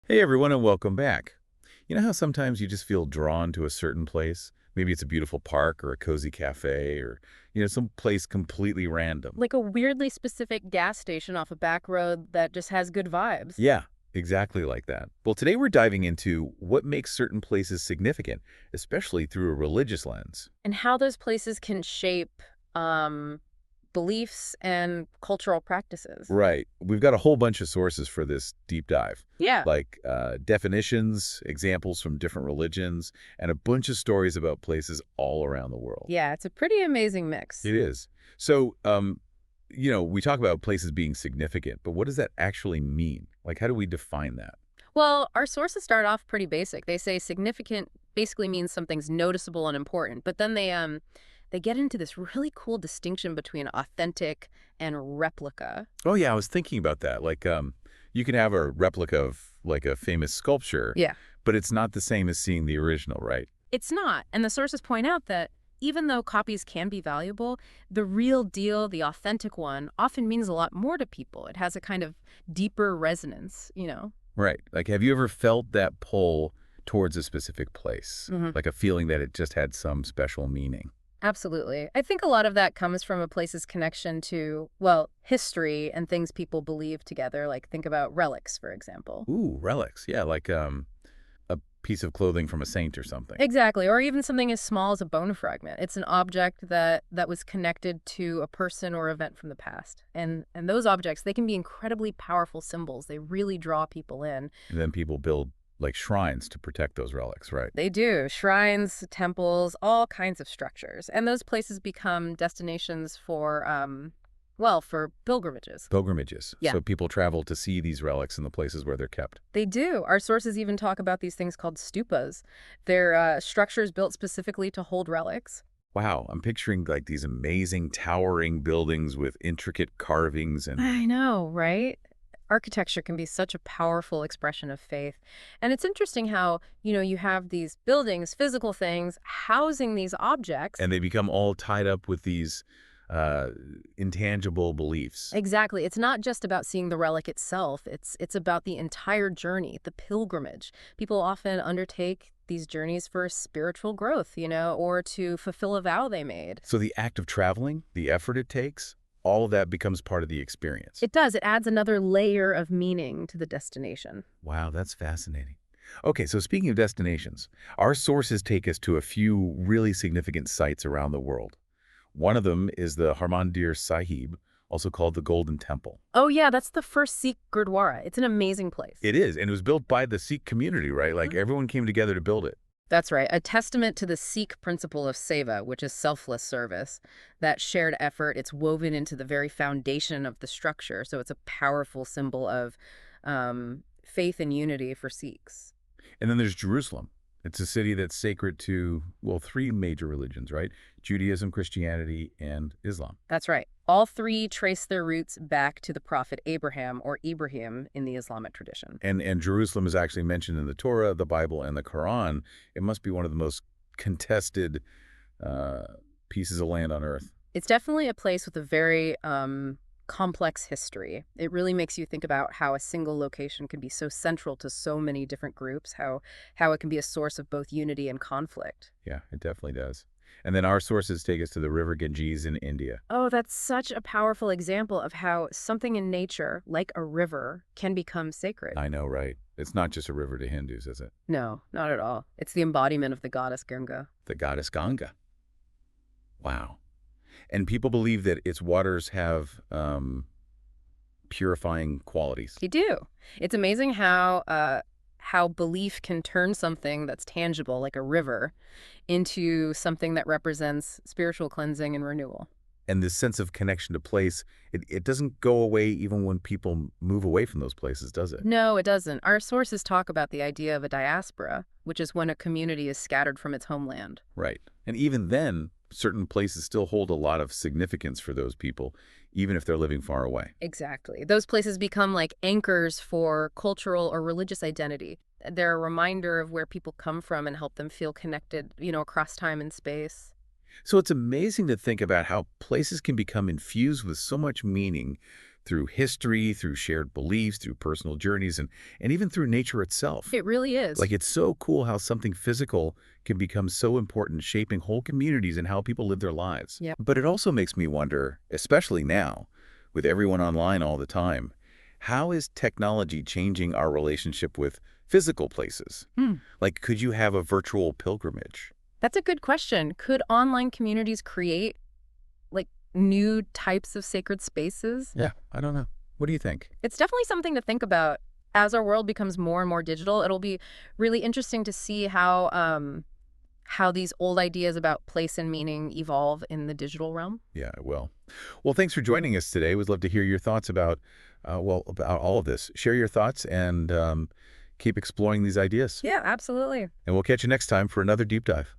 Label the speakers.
Speaker 1: Hey everyone and welcome back. You know how sometimes you just feel drawn to a certain place? Maybe it's a beautiful park or a cozy cafe or, some place completely random.
Speaker 2: Like a weirdly specific gas station off a back road that just has good vibes.
Speaker 1: Yeah, exactly like that. Well, today we're diving into what makes certain places significant, especially through a religious lens.
Speaker 2: And how those places can shape um, beliefs and cultural practices.
Speaker 1: Right. We've got a whole bunch of sources for this deep dive,
Speaker 2: Yeah.
Speaker 1: like definitions, examples from different religions, and a bunch of stories about places all around the world.
Speaker 2: Yeah, it's a pretty amazing mix.
Speaker 1: It is. So, we talk about places being significant, but what does that actually mean? Like, how do we define that?
Speaker 2: Well, our sources start off pretty basic. They say significant basically means something's noticeable and important, but then they get into this really cool distinction between authentic and replica.
Speaker 1: Oh, yeah, I was thinking about that. Like, you can have a replica of like a famous sculpture,
Speaker 2: Yeah.
Speaker 1: but it's not the same as seeing the original, right?
Speaker 2: It's not. And the sources point out that even though copies can be valuable, the real deal, the authentic one, often means a lot more to people. It has a kind of deeper resonance.
Speaker 1: Right. Like, have you ever felt that pull towards a specific place?
Speaker 2: Hmm.
Speaker 1: Like a feeling that it just had some special meaning?
Speaker 2: Absolutely. I think a lot of that comes from a place's connection to, well, history and things people believe together. Like think about relics, for example.
Speaker 1: Ooh, relics. Yeah, like a piece of clothing from a saint or something.
Speaker 2: Exactly, or even something as small as a bone fragment. It's an object that was connected to a person or event from the past. And those objects, they can be incredibly powerful symbols. They really draw people in.
Speaker 1: And then people build like shrines to protect those relics, right?
Speaker 2: They do. Shrines, temples, all kinds of structures. And those places become destinations for well, for pilgrimages.
Speaker 1: Pilgrimages.
Speaker 2: Yeah,
Speaker 1: So people travel to see these relics in the places where they're kept.
Speaker 2: they do. Our sources even talk about these things called stupas. They're structures built specifically to hold relics.
Speaker 1: Wow, I'm picturing like these amazing towering buildings with intricate carvings and
Speaker 2: I know, right? Architecture can be such a powerful expression of faith. And it's interesting how, you have these buildings, physical things, housing these objects.
Speaker 1: and they become all tied up with these uh, intangible beliefs.
Speaker 2: Exactly. It's not just about seeing the relic itself. It's about the entire journey, the pilgrimage. People often undertake these journeys for spiritual growth, or to fulfill a vow they made.
Speaker 1: So the act of traveling, the effort it takes, all of that becomes part of the experience.
Speaker 2: It does. It adds another layer of meaning to the destination.
Speaker 1: Wow, that's fascinating. Okay, so speaking of destinations, our sources take us to a few really significant sites around the world. One of them is the Harmandir Sahib, also called the Golden Temple.
Speaker 2: Oh, yeah, that's the first Sikh Gurdwara. It's an amazing place.
Speaker 1: It is, and it was built by the Sikh community, right? Like
Speaker 2: Mhm.
Speaker 1: everyone came together to build it.
Speaker 2: That's right. A testament to the Sikh principle of seva, which is selfless service. That shared effort, it's woven into the very foundation of the structure. So it's a powerful symbol of faith and unity for Sikhs.
Speaker 1: And then there's Jerusalem. It's a city that's sacred to, well, three major religions, right? Judaism, Christianity, and Islam.
Speaker 2: That's right. All three trace their roots back to the prophet Abraham or Ibrahim in the Islamic tradition.
Speaker 1: And Jerusalem is actually mentioned in the Torah, the Bible, and the Quran. It must be one of the most contested uh, pieces of land on earth.
Speaker 2: It's definitely a place with a very complex history. It really makes you think about how a single location can be so central to so many different groups, how it can be a source of both unity and conflict.
Speaker 1: Yeah, it definitely does. And then our sources take us to the River Ganges in India.
Speaker 2: Oh, that's such a powerful example of how something in nature, like a river, can become sacred.
Speaker 1: I know, right? It's not just a river to Hindus, is it?
Speaker 2: No, not at all. It's the embodiment of the goddess Ganga.
Speaker 1: The goddess Ganga. Wow. And people believe that its waters have purifying qualities.
Speaker 2: They do. It's amazing how belief can turn something that's tangible, like a river, into something that represents spiritual cleansing and renewal.
Speaker 1: And this sense of connection to place, it doesn't go away even when people move away from those places, does it?
Speaker 2: No, it doesn't. Our sources talk about the idea of a diaspora, which is when a community is scattered from its homeland.
Speaker 1: Right. And even then, certain places still hold a lot of significance for those people, even if they're living far away.
Speaker 2: Exactly. Those places become like anchors for cultural or religious identity. They're a reminder of where people come from and help them feel connected, across time and space.
Speaker 1: So it's amazing to think about how places can become infused with so much meaning through history, through shared beliefs, through personal journeys, and even through nature itself.
Speaker 2: It really is.
Speaker 1: Like, it's so cool how something physical can become so important, shaping whole communities and how people live their lives.
Speaker 2: Yep.
Speaker 1: But it also makes me wonder, especially now, with everyone online all the time, how is technology changing our relationship with physical places?
Speaker 2: Hmm.
Speaker 1: Like, could you have a virtual pilgrimage?
Speaker 2: That's a good question. Could online communities create like new types of sacred spaces?
Speaker 1: Yeah, I don't know. What do you think?
Speaker 2: It's definitely something to think about. As our world becomes more and more digital, it'll be really interesting to see how these old ideas about place and meaning evolve in the digital realm.
Speaker 1: Yeah, well, thanks for joining us today. We'd love to hear your thoughts about all of this. Share your thoughts and keep exploring these ideas.
Speaker 2: Yeah, absolutely.
Speaker 1: And we'll catch you next time for another deep dive.